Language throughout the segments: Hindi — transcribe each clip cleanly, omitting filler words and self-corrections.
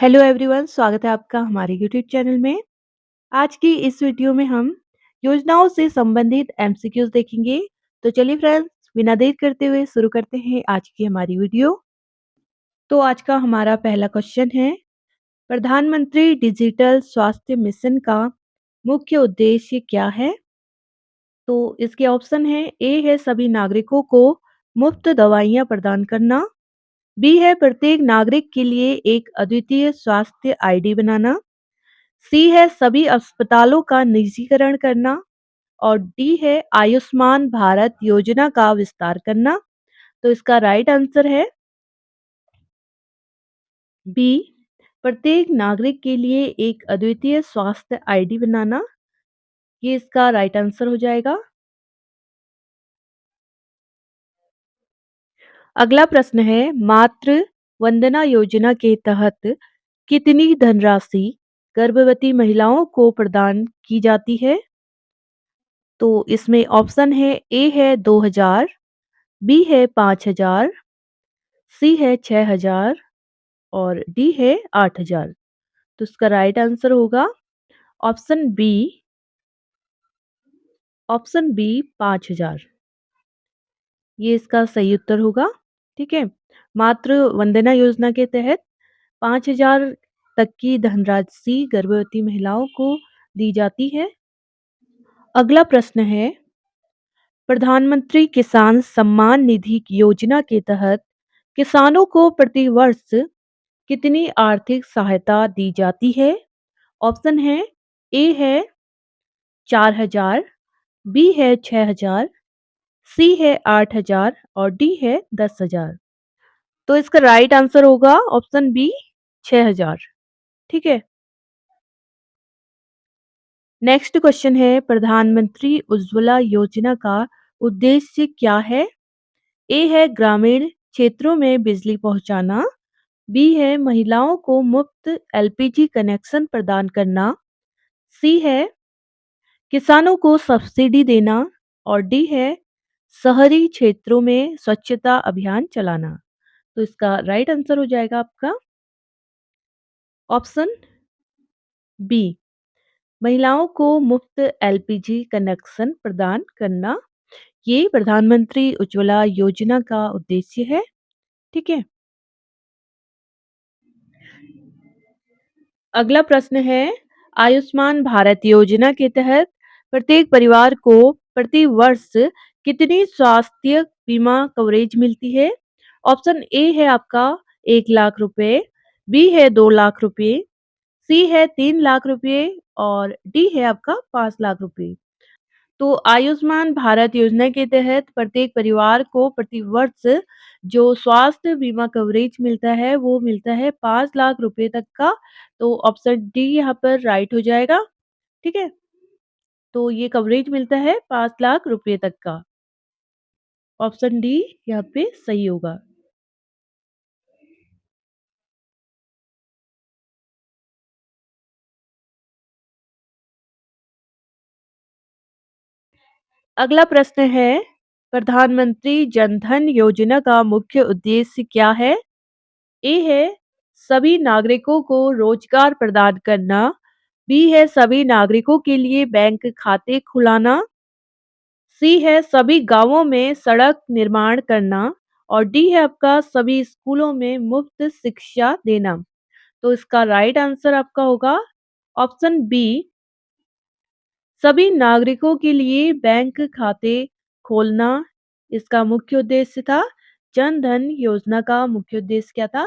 हेलो एवरीवन, स्वागत है आपका हमारे यूट्यूब चैनल में। आज की इस वीडियो में हम योजनाओं से संबंधित एमसीक्यूज देखेंगे। तो चलिए फ्रेंड्स, बिना देर करते हुए शुरू करते हैं आज की हमारी वीडियो। तो आज का हमारा पहला क्वेश्चन है, प्रधानमंत्री डिजिटल स्वास्थ्य मिशन का मुख्य उद्देश्य क्या है? तो इसके ऑप्शन है, ए है सभी नागरिकों को मुफ्त दवाइयाँ प्रदान करना, बी है प्रत्येक नागरिक के लिए एक अद्वितीय स्वास्थ्य आईडी बनाना, सी है सभी अस्पतालों का निजीकरण करना और डी है आयुष्मान भारत योजना का विस्तार करना। तो इसका राइट आंसर है बी, प्रत्येक नागरिक के लिए एक अद्वितीय स्वास्थ्य आईडी बनाना। ये इसका राइट आंसर हो जाएगा। अगला प्रश्न है, मातृ वंदना योजना के तहत कितनी धनराशि गर्भवती महिलाओं को प्रदान की जाती है? तो इसमें ऑप्शन है, ए है 2000, बी है 5000, सी है 6000 और डी है 8000। तो इसका राइट आंसर होगा ऑप्शन बी, ऑप्शन बी 5000। ये इसका सही उत्तर होगा। ठीक है। मातृ वंदना योजना के तहत 5000 तक की धनराशि गर्भवती महिलाओं को दी जाती है। अगला प्रश्न है, प्रधानमंत्री किसान सम्मान निधि योजना के तहत किसानों को प्रति वर्ष कितनी आर्थिक सहायता दी जाती है? ऑप्शन है, ए है 4000, बी है 6000, सी है 8000 और डी है 10000। तो इसका राइट आंसर होगा ऑप्शन बी, 6000। ठीक है। नेक्स्ट क्वेश्चन है, प्रधानमंत्री उज्ज्वला योजना का उद्देश्य क्या है? ए है ग्रामीण क्षेत्रों में बिजली पहुंचाना, बी है महिलाओं को मुफ्त एलपीजी कनेक्शन प्रदान करना, सी है किसानों को सब्सिडी देना और डी है शहरी क्षेत्रों में स्वच्छता अभियान चलाना। तो इसका राइट आंसर हो जाएगा आपका ऑप्शन बी, महिलाओं को मुफ्त एलपीजी कनेक्शन प्रदान करना। ये प्रधानमंत्री उज्ज्वला योजना का उद्देश्य है। ठीक है। अगला प्रश्न है, आयुष्मान भारत योजना के तहत प्रत्येक परिवार को प्रति वर्ष कितनी स्वास्थ्य बीमा कवरेज मिलती है? ऑप्शन ए है आपका 1 लाख रुपए, बी है 2 लाख रुपए, सी है 3 लाख रुपए और डी है आपका 5 लाख रुपए। तो आयुष्मान भारत योजना के तहत प्रत्येक परिवार को प्रति वर्ष जो स्वास्थ्य बीमा कवरेज मिलता है वो मिलता है 5 लाख रुपए तक का। तो ऑप्शन डी यहाँ पर राइट हो जाएगा। ठीक है। तो ये कवरेज मिलता है 5 लाख रुपए तक का। ऑप्शन डी यहाँ पे सही होगा। अगला प्रश्न है, प्रधानमंत्री जनधन योजना का मुख्य उद्देश्य क्या है? ए है सभी नागरिकों को रोजगार प्रदान करना, बी है सभी नागरिकों के लिए बैंक खाते खुलाना, सी है सभी गांवों में सड़क निर्माण करना और डी है आपका सभी स्कूलों में मुफ्त शिक्षा देना। तो इसका राइट आंसर आपका होगा ऑप्शन बी, सभी नागरिकों के लिए बैंक खाते खोलना इसका मुख्य उद्देश्य था। जन धन योजना का मुख्य उद्देश्य क्या था?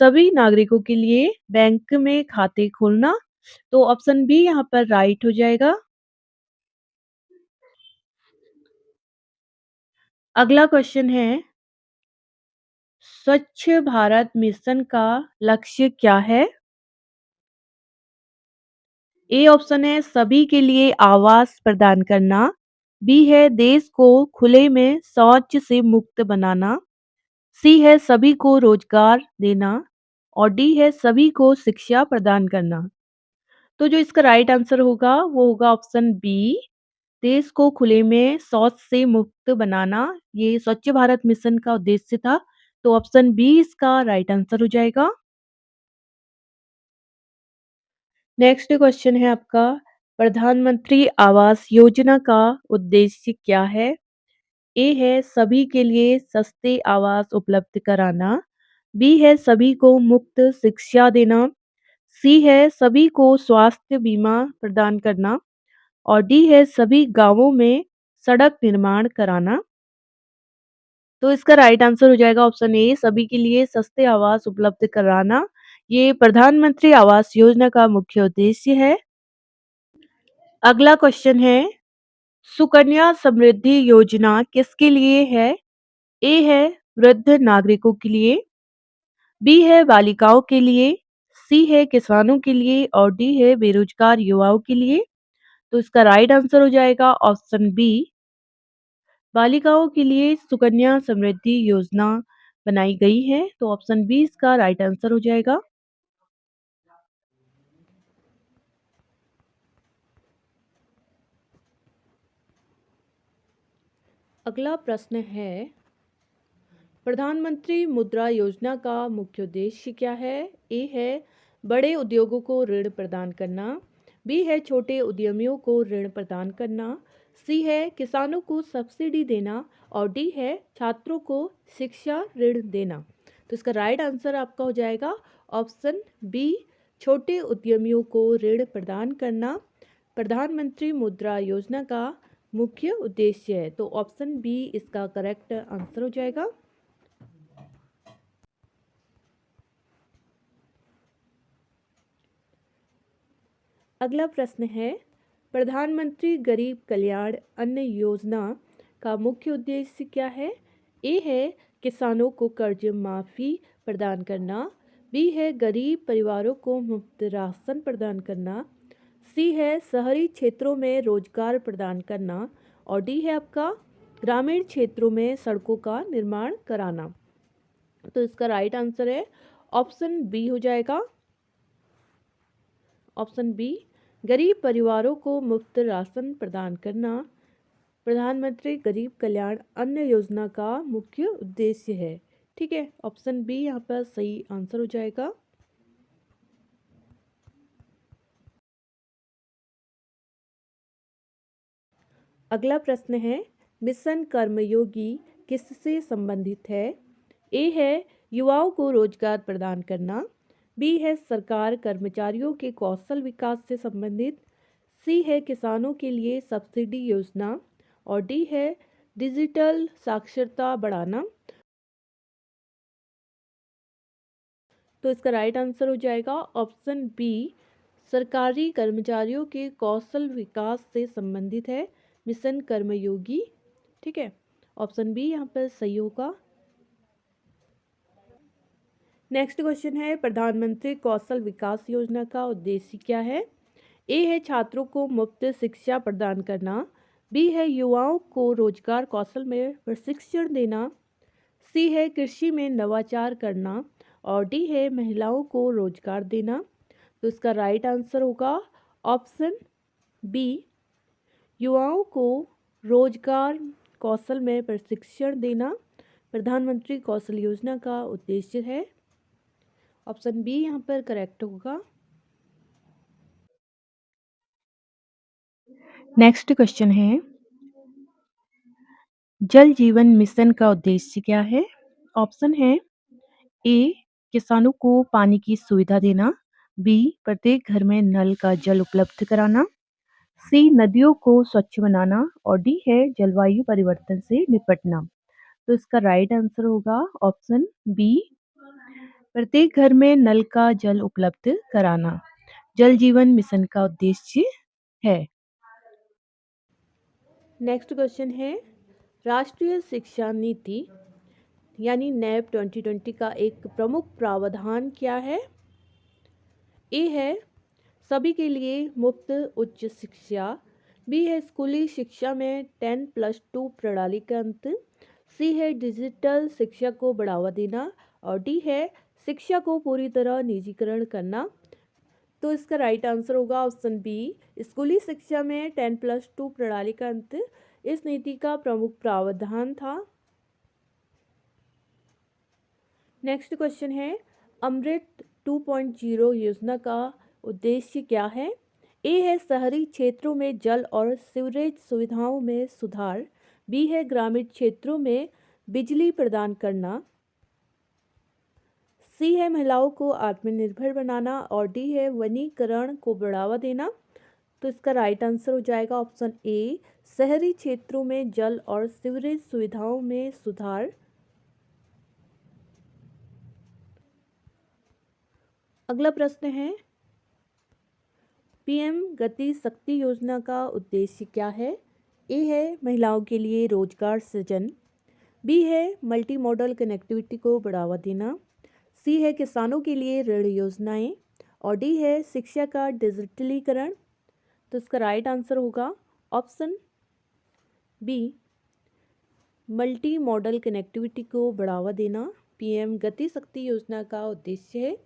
सभी नागरिकों के लिए बैंक में खाते खोलना। तो ऑप्शन बी यहाँ पर राइट हो जाएगा। अगला क्वेश्चन है, स्वच्छ भारत मिशन का लक्ष्य क्या है? ए ऑप्शन है सभी के लिए आवास प्रदान करना, बी है देश को खुले में शौच से मुक्त बनाना, सी है सभी को रोजगार देना और डी है सभी को शिक्षा प्रदान करना। तो जो इसका राइट आंसर होगा वो होगा ऑप्शन बी, देश को खुले में शौच से मुक्त बनाना। ये स्वच्छ भारत मिशन का उद्देश्य था। तो ऑप्शन बी इसका राइट आंसर हो जाएगा। नेक्स्ट क्वेश्चन है आपका, प्रधानमंत्री आवास योजना का उद्देश्य क्या है? ए है सभी के लिए सस्ते आवास उपलब्ध कराना, बी है सभी को मुफ्त शिक्षा देना, सी है सभी को स्वास्थ्य बीमा प्रदान करना और डी है सभी गांवों में सड़क निर्माण कराना। तो इसका राइट आंसर हो जाएगा ऑप्शन ए, सभी के लिए सस्ते आवास उपलब्ध कराना। ये प्रधानमंत्री आवास योजना का मुख्य उद्देश्य है। अगला क्वेश्चन है, सुकन्या समृद्धि योजना किसके लिए है? ए है वृद्ध नागरिकों के लिए, बी है बालिकाओं के लिए, सी है किसानों के लिए और डी है बेरोजगार युवाओं के लिए। तो इसका राइट आंसर हो जाएगा ऑप्शन बी, बालिकाओं के लिए सुकन्या समृद्धि योजना बनाई गई है। तो ऑप्शन बी इसका राइट आंसर हो जाएगा। अगला प्रश्न है, प्रधानमंत्री मुद्रा योजना का मुख्य उद्देश्य क्या है? ए है बड़े उद्योगों को ऋण प्रदान करना, बी है छोटे उद्यमियों को ऋण प्रदान करना, सी है किसानों को सब्सिडी देना और डी है छात्रों को शिक्षा ऋण देना। तो इसका राइट आंसर आपका हो जाएगा ऑप्शन बी, छोटे उद्यमियों को ऋण प्रदान करना प्रधानमंत्री मुद्रा योजना का मुख्य उद्देश्य है। तो ऑप्शन बी इसका करेक्ट आंसर हो जाएगा। अगला प्रश्न है, प्रधानमंत्री गरीब कल्याण अन्न योजना का मुख्य उद्देश्य क्या है? ए है किसानों को कर्ज माफी प्रदान करना, बी है गरीब परिवारों को मुफ्त राशन प्रदान करना, सी है शहरी क्षेत्रों में रोजगार प्रदान करना और डी है आपका ग्रामीण क्षेत्रों में सड़कों का निर्माण कराना। तो इसका राइट आंसर है ऑप्शन बी हो जाएगा। ऑप्शन बी, गरीब परिवारों को मुफ्त राशन प्रदान करना प्रधानमंत्री गरीब कल्याण अन्न योजना का मुख्य उद्देश्य है। ठीक है, ऑप्शन बी यहाँ पर सही आंसर हो जाएगा। अगला प्रश्न है, मिशन कर्मयोगी किससे संबंधित है? ए है युवाओं को रोजगार प्रदान करना, बी है सरकार कर्मचारियों के कौशल विकास से संबंधित, सी है किसानों के लिए सब्सिडी योजना और डी है डिजिटल साक्षरता बढ़ाना। तो इसका राइट आंसर हो जाएगा ऑप्शन बी, सरकारी कर्मचारियों के कौशल विकास से संबंधित है मिशन कर्मयोगी। ठीक है, ऑप्शन बी यहाँ पर सही होगा। नेक्स्ट क्वेश्चन है, प्रधानमंत्री कौशल विकास योजना का उद्देश्य क्या है? ए है छात्रों को मुफ्त शिक्षा प्रदान करना, बी है युवाओं को रोजगार कौशल में प्रशिक्षण देना, सी है कृषि में नवाचार करना और डी है महिलाओं को रोजगार देना। तो इसका राइट आंसर होगा ऑप्शन बी, युवाओं को रोजगार कौशल में प्रशिक्षण देना प्रधानमंत्री कौशल योजना का उद्देश्य है। ऑप्शन बी यहाँ पर करेक्ट होगा। नेक्स्ट क्वेश्चन है, जल जीवन मिशन का उद्देश्य क्या है? ऑप्शन है ए, किसानों को पानी की सुविधा देना, बी, प्रत्येक घर में नल का जल उपलब्ध कराना, सी, नदियों को स्वच्छ बनाना और डी है जलवायु परिवर्तन से निपटना। तो इसका राइट आंसर होगा ऑप्शन बी, प्रत्येक घर में नल का जल उपलब्ध कराना जल जीवन मिशन का उद्देश्य है। नेक्स्ट क्वेश्चन है, राष्ट्रीय शिक्षा नीति यानी नैप 2020 का एक प्रमुख प्रावधान क्या है? ए है सभी के लिए मुफ्त उच्च शिक्षा, बी है स्कूली शिक्षा में 10+2 प्रणाली का अंत, सी है डिजिटल शिक्षा को बढ़ावा देना और डी है शिक्षा को पूरी तरह निजीकरण करना। तो इसका राइट आंसर होगा ऑप्शन बी, स्कूली शिक्षा में 10+2 प्रणाली का अंत इस नीति का प्रमुख प्रावधान था। नेक्स्ट क्वेश्चन है, अमृत 2.0 योजना का उद्देश्य क्या है? ए है शहरी क्षेत्रों में जल और सीवरेज सुविधाओं में सुधार। बी है ग्रामीण क्षेत्रों में बिजली प्रदान करना। सी है महिलाओं को आत्मनिर्भर बनाना और डी है वनीकरण को बढ़ावा देना। तो इसका राइट आंसर हो जाएगा ऑप्शन ए, शहरी क्षेत्रों में जल और सीवरेज सुविधाओं में सुधार। अगला प्रश्न है, पीएम गति शक्ति योजना का उद्देश्य क्या है? ए है महिलाओं के लिए रोजगार सृजन। बी है मल्टी मॉडल कनेक्टिविटी को बढ़ावा देना। सी है किसानों के लिए ऋण योजनाएं और डी है शिक्षा का डिजिटलीकरण। तो इसका राइट आंसर होगा option B, multimodal connectivity को बढ़ावा देना पीएम गति शक्ति योजना का उद्देश्य है।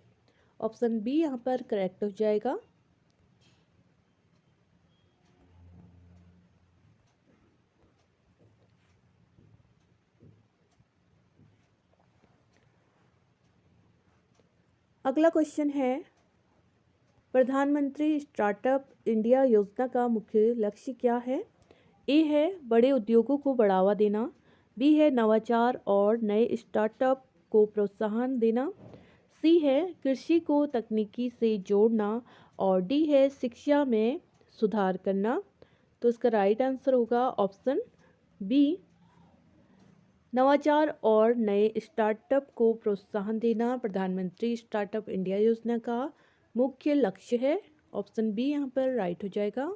ऑप्शन बी यहाँ पर करेक्ट हो जाएगा। अगला क्वेश्चन है, प्रधानमंत्री स्टार्टअप इंडिया योजना का मुख्य लक्ष्य क्या है? ए है बड़े उद्योगों को बढ़ावा देना। बी है नवाचार और नए स्टार्टअप को प्रोत्साहन देना। सी है कृषि को तकनीकी से जोड़ना और डी है शिक्षा में सुधार करना। तो इसका राइट आंसर होगा ऑप्शन बी, नवाचार और नए स्टार्टअप को प्रोत्साहन देना प्रधानमंत्री स्टार्टअप इंडिया योजना का मुख्य लक्ष्य है। ऑप्शन बी यहाँ पर राइट हो जाएगा।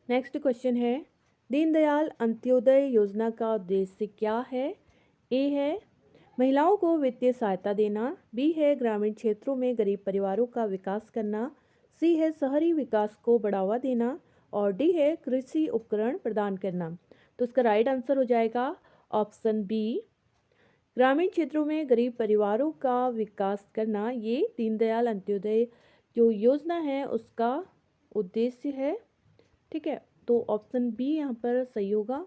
नेक्स्ट क्वेश्चन है, दीनदयाल अंत्योदय योजना का उद्देश्य क्या है? ए है महिलाओं को वित्तीय सहायता देना। बी है ग्रामीण क्षेत्रों में गरीब परिवारों का विकास करना। सी है शहरी विकास को बढ़ावा देना और डी है कृषि उपकरण प्रदान करना। तो इसका राइट आंसर हो जाएगा ऑप्शन बी, ग्रामीण क्षेत्रों में गरीब परिवारों का विकास करना। ये दीनदयाल अंत्योदय जो योजना है उसका उद्देश्य है। ठीक है, तो ऑप्शन बी यहाँ पर सही होगा।